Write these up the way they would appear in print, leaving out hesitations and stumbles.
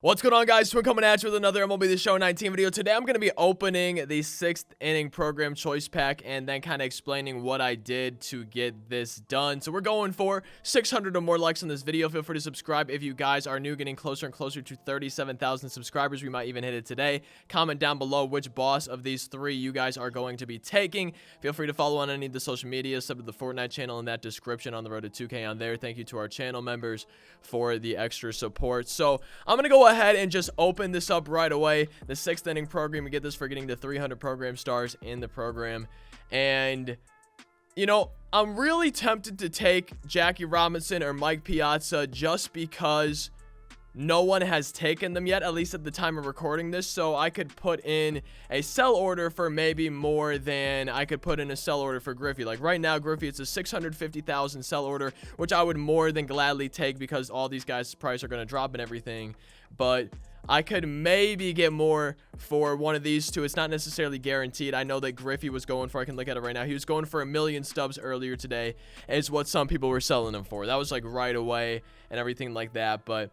What's going on, guys? We're coming at you with another MLB The Show 19 video. Today I'm going to be opening the 6th inning program choice pack and then kind of explaining what I did to get this done. So we're going for 600 or more likes on this video. Feel free to subscribe if you guys are new, getting closer and closer to 37,000 subscribers. We might even hit it today. Comment down below which boss of these three you guys are going to be taking. Feel free to follow on any of the social media, sub to the Fortnite channel in that description on the road to 2K on there. Thank you to our channel members for the extra support. So I'm going to go ahead and just open this up right away. The 6th inning program, we get this for getting to 300 program stars in the program. And you know, I'm really tempted to take Jackie Robinson or Mike Piazza just because no one has taken them yet, at least at the time of recording this. So I could put in a sell order for maybe more than I could put in a sell order for Griffey. Like right now, Griffey, it's a 650,000 sell order, which I would more than gladly take because all these guys' price are going to drop and everything. But I could maybe get more for one of these two. It's not necessarily guaranteed. I know that Griffey was going for, I can look at it right now, he was going for 1 million stubs earlier today, is what some people were selling him for. That was like right away and everything like that. But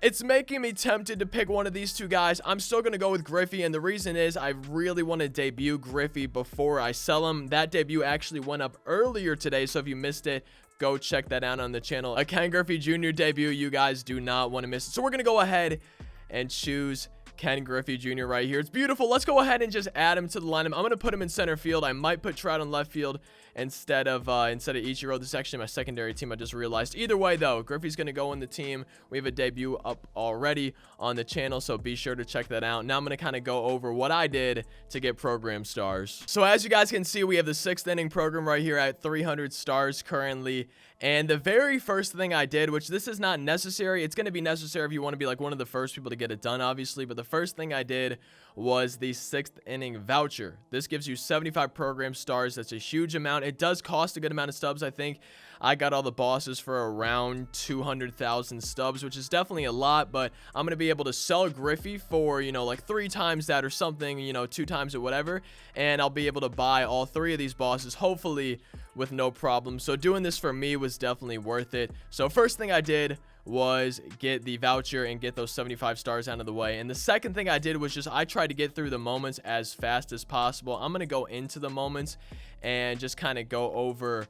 it's making me tempted to pick one of these two guys. I'm still going to go with Griffey, and the reason is I really want to debut Griffey before I sell him. That debut actually went up earlier today, so if you missed it, go check that out on the channel. A Ken Griffey Jr. debut, you guys do not want to miss it. So we're going to go ahead and choose Ken Griffey Jr. right here. It's beautiful. Let's go ahead and just add him to the lineup. I'm going to put him in center field. I might put Trout on left field instead of Ichiro. This is actually my secondary team, I just realized. Either way, though, Griffey's going to go in the team. We have a debut up already on the channel, so be sure to check that out. Now I'm going to kind of go over what I did to get program stars. So as you guys can see, we have the 6th inning program right here at 300 stars currently. And the very first thing I did, which this is not necessary, it's going to be necessary if you want to be like one of the first people to get it done, obviously, but the first thing I did was the 6th inning voucher. This gives you 75 program stars. That's a huge amount. It does cost a good amount of stubs. I think I got all the bosses for around 200,000 stubs, which is definitely a lot, but I'm going to be able to sell Griffey for, you know, like 3 times that or something, you know, 2 times or whatever, and I'll be able to buy all 3 of these bosses, hopefully with no problem. So doing this for me was definitely worth it. So first thing I did was get the voucher and get those 75 stars out of the way. And the second thing I did was just I tried to get through the moments as fast as possible. I'm going to go into the moments and just kind of go over,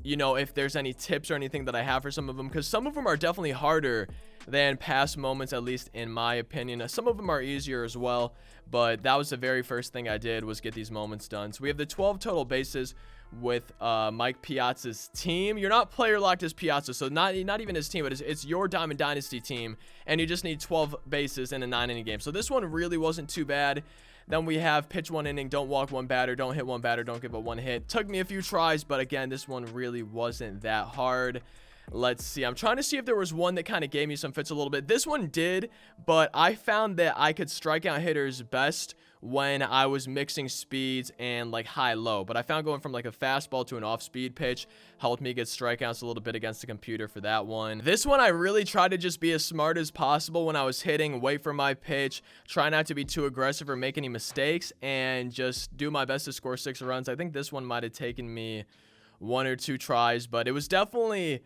you know, if there's any tips or anything that I have for some of them, because some of them are definitely harder than past moments, at least in my opinion. Some of them are easier as well, but that was the very first thing I did was get these moments done. So we have the 12 total bases with Mike Piazza's team. You're not player locked as Piazza, so not even his team, but it's your Diamond Dynasty team, and you just need 12 bases in a 9-inning game. So this one really wasn't too bad. Then we have pitch 1 inning, don't walk 1 batter, don't hit 1 batter, don't give up 1 hit. Took me a few tries, but again, this one really wasn't that hard. Let's see. I'm trying to see if there was one that kind of gave me some fits a little bit. This one did, but I found that I could strike out hitters best when I was mixing speeds and like high-low. But I found going from like a fastball to an off-speed pitch helped me get strikeouts a little bit against the computer for that one. This one I really tried to just be as smart as possible when I was hitting, wait for my pitch, try not to be too aggressive or make any mistakes, and just do my best to score 6 runs. I think this one might have taken me 1 or 2 tries, but it was definitely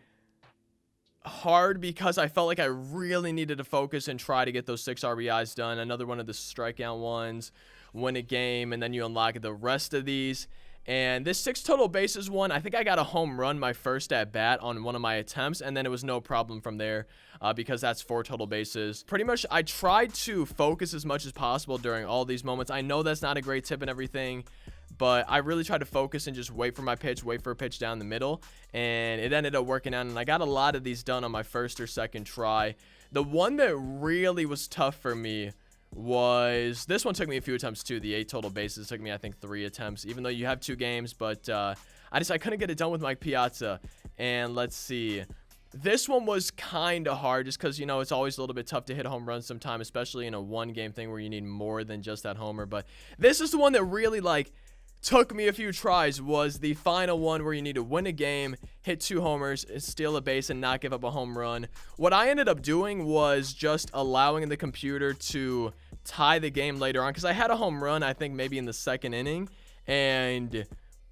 hard because I felt like I really needed to focus and try to get those 6 RBIs done. Another one of the strikeout ones, win a game, and then you unlock the rest of these. And this 6 total bases one, I think I got a home run my first at bat on one of my attempts, and then it was no problem from there because that's 4 total bases. Pretty much I tried to focus as much as possible during all these moments. I know that's not a great tip and everything, but I really tried to focus and just wait for my pitch, wait for a pitch down the middle, and it ended up working out, and I got a lot of these done on my first or second try. The one that really was tough for me was, this one took me a few attempts too. The 8 total bases took me, I think, 3 attempts, even though you have 2 games, but I couldn't get it done with Mike Piazza. And let's see. This one was kind of hard just because, you know, it's always a little bit tough to hit home runs sometimes, especially in a 1-game thing where you need more than just that homer. But this is the one that really, like, took me a few tries, was the final one where you need to win a game, hit 2 homers, steal a base, and not give up a home run. What I ended up doing was just allowing the computer to tie the game later on, because I had a home run, I think maybe in the 2nd inning, and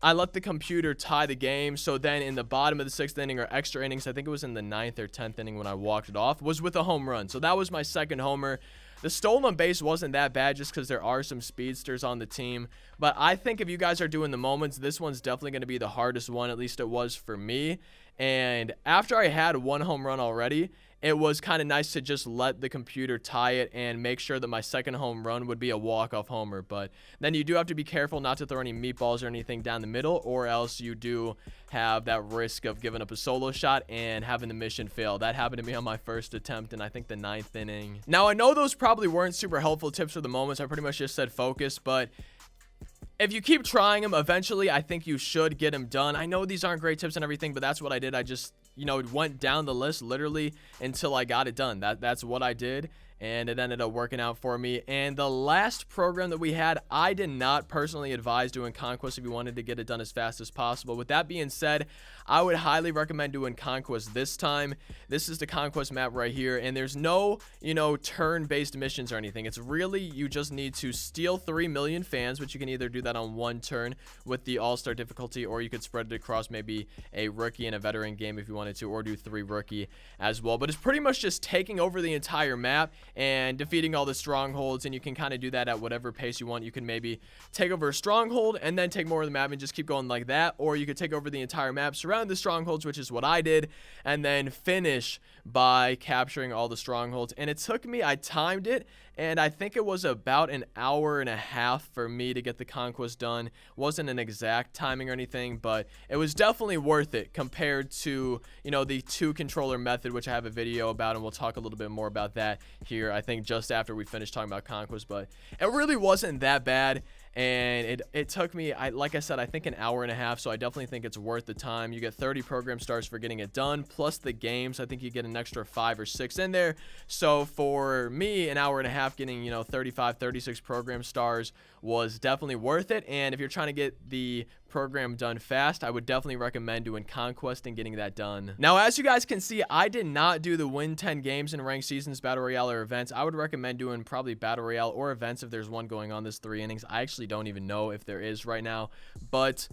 I let the computer tie the game. So then in the bottom of the 6th inning or extra innings, I think it was in the 9th or 10th inning when I walked it off, was with a home run. So that was my second homer. The stolen base wasn't that bad just because there are some speedsters on the team. But I think if you guys are doing the moments, this one's definitely going to be the hardest one. At least it was for me. And after I had one home run already, it was kind of nice to just let the computer tie it and make sure that my second home run would be a walk-off homer. But then you do have to be careful not to throw any meatballs or anything down the middle, or else you do have that risk of giving up a solo shot and having the mission fail. That happened to me on my first attempt in, I think, the 9th inning. Now, I know those probably weren't super helpful tips for the moments. I pretty much just said focus, but if you keep trying them, eventually I think you should get them done. I know these aren't great tips and everything, but that's what I did. I just, went down the list literally until I got it done. That's what I did, and it ended up working out for me. And the last program that we had, I did not personally advise doing Conquest if you wanted to get it done as fast as possible. With that being said, I would highly recommend doing Conquest this time. This is the Conquest map right here, and there's no, turn-based missions or anything. It's really, you just need to steal 3 million fans, which you can either do that on one turn with the all-star difficulty, or you could spread it across maybe a rookie and a veteran game if you wanted to, or do 3 rookie as well. But it's pretty much just taking over the entire map and defeating all the strongholds, and you can kind of do that at whatever pace you want. You can maybe take over a stronghold and then take more of the map and just keep going like that, or you could take over the entire map, surround the strongholds, which is what I did, and then finish by capturing all the strongholds. And it took me, I timed it, and I think it was about an hour and a half for me to get the Conquest done. Wasn't an exact timing or anything, but it was definitely worth it compared to, the 2-controller method, which I have a video about, and we'll talk a little bit more about that here, I think, just after we finish talking about Conquest. But it really wasn't that bad. And it took me, like I said, I think an hour and a half, so I definitely think it's worth the time. You get 30 program stars for getting it done, plus the games. I think you get an extra 5 or 6 in there. So for me, an hour and a half getting, 35, 36 program stars was definitely worth it. And if you're trying to get the program done fast, I would definitely recommend doing Conquest and getting that done. Now, as you guys can see, I did not do the win 10 games in ranked seasons, battle royale, or events. I would recommend doing probably battle royale or events if there's one going on this 3 innings. I actually don't even know if there is right now, but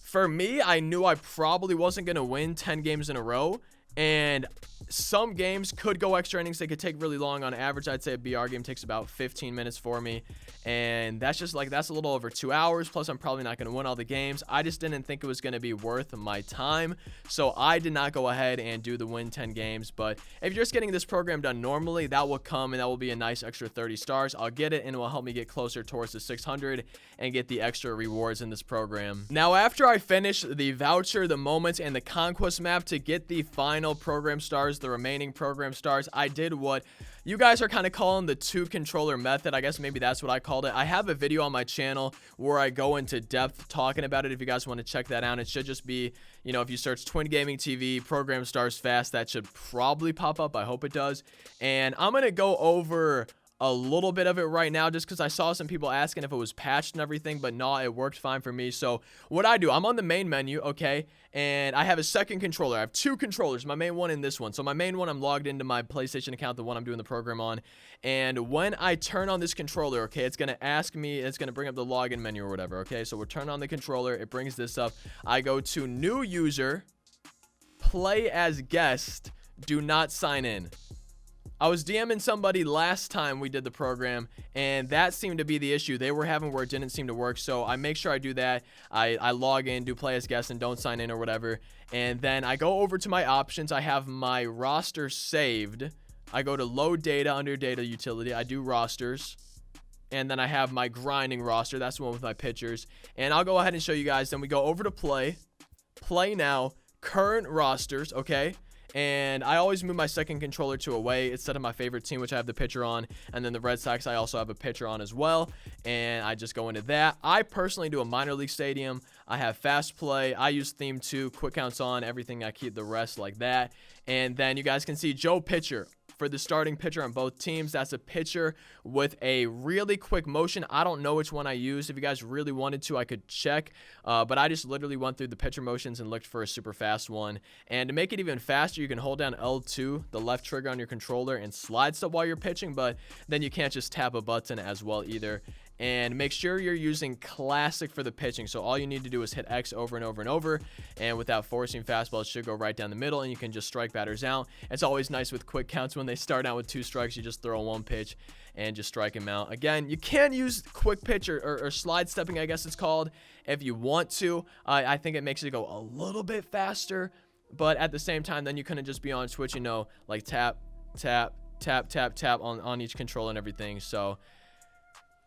for me, I knew I probably wasn't going to win 10 games in a row, and some games could go extra innings. They could take really long. On average, I'd say a BR game takes about 15 minutes for me, and that's a little over 2 hours, plus I'm probably not going to win all the games. I just didn't think it was going to be worth my time, so I did not go ahead and do the win 10 games. But if you're just getting this program done normally, that will come, and that will be a nice extra 30 stars. I'll get it, and it will help me get closer towards the 600 and get the extra rewards in this program. Now, after I finish the voucher, the moments, and the Conquest map to get the final program stars, the remaining program stars, I did what you guys are kind of calling the 2-controller method. I guess maybe that's what I called it. I have a video on my channel where I go into depth talking about it. If you guys want to check that out, it should just be, if you search Twin Gaming TV program stars fast, that should probably pop up. I hope it does. And I'm going to go over a little bit of it right now just because I saw some people asking if it was patched and everything, but no, it worked fine for me. So what I do, I'm on the main menu, okay, and I have a second controller. I have 2 controllers, my main one and this one. So my main one, I'm logged into my PlayStation account, the one I'm doing the program on, and when I turn on this controller, okay, it's going to ask me, it's going to bring up the login menu or whatever, okay, so we're turning on the controller, it brings this up. I go to new user, play as guest, do not sign in. I was DMing somebody last time we did the program, and that seemed to be the issue they were having where it didn't seem to work. So I make sure I do that. I log in, do play as guest, and don't sign in or whatever. And then I go over to my options. I have my roster saved. I go to load data under data utility. I do rosters. And then I have my grinding roster. That's the one with my pitchers. And I'll go ahead and show you guys. Then we go over to play. Play now. Current rosters, okay? And I always move my second controller to away instead of my favorite team, which I have the pitcher on. And then the Red Sox, I also have a pitcher on as well. And I just go into that. I personally do a minor league stadium. I have fast play. I use theme 2, quick counts on, everything. I keep the rest like that. And then you guys can see Joe pitcher. For the starting pitcher on both teams, that's a pitcher with a really quick motion. I don't know which one I used. If you guys really wanted to, I could check, but I just literally went through the pitcher motions and looked for a super fast one. And to make it even faster, you can hold down L2, the left trigger on your controller, and slide step while you're pitching, but then you can't just tap a button as well either. and make sure you're using classic for the pitching. So all you need to do is hit X over and over and over, and without forcing fastballs, it should go right down the middle, and you can just strike batters out. It's always nice with quick counts when they start out with 2 strikes. You just throw one pitch and just strike him out. Again, you can use quick pitch or slide stepping, I guess it's called, if you want to. I think it makes it go a little bit faster, but at the same time, then you couldn't just be on Twitch, you know, like tap, tap, tap, tap, tap on each control and everything. So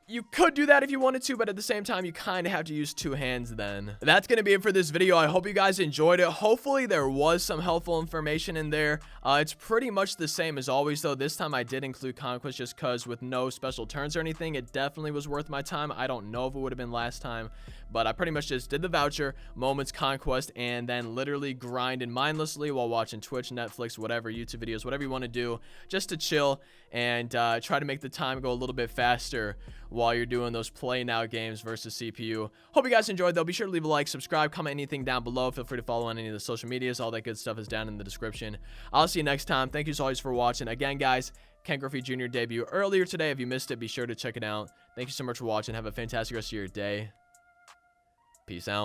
you could do that if you wanted to, but at the same time, you kind of have to use 2 hands then. That's going to be it for this video. I hope you guys enjoyed it. Hopefully, there was some helpful information in there. It's pretty much the same as always, though. This time, I did include Conquest just because with no special turns or anything, it definitely was worth my time. I don't know if it would have been last time, but I pretty much just did the voucher, Moments, Conquest, and then literally grinded mindlessly while watching Twitch, Netflix, whatever, YouTube videos, whatever you want to do, just to chill and try to make the time go a little bit faster while you're doing those play now games versus CPU. Hope you guys enjoyed, though. Be sure to leave a like, subscribe, comment anything down below. Feel free to follow on any of the social medias. All that good stuff is down in the description. I'll see you next time. Thank you as always for watching. Again, guys, Ken Griffey Jr. debut earlier today. If you missed it, be sure to check it out. Thank you so much for watching. Have a fantastic rest of your day. Peace out.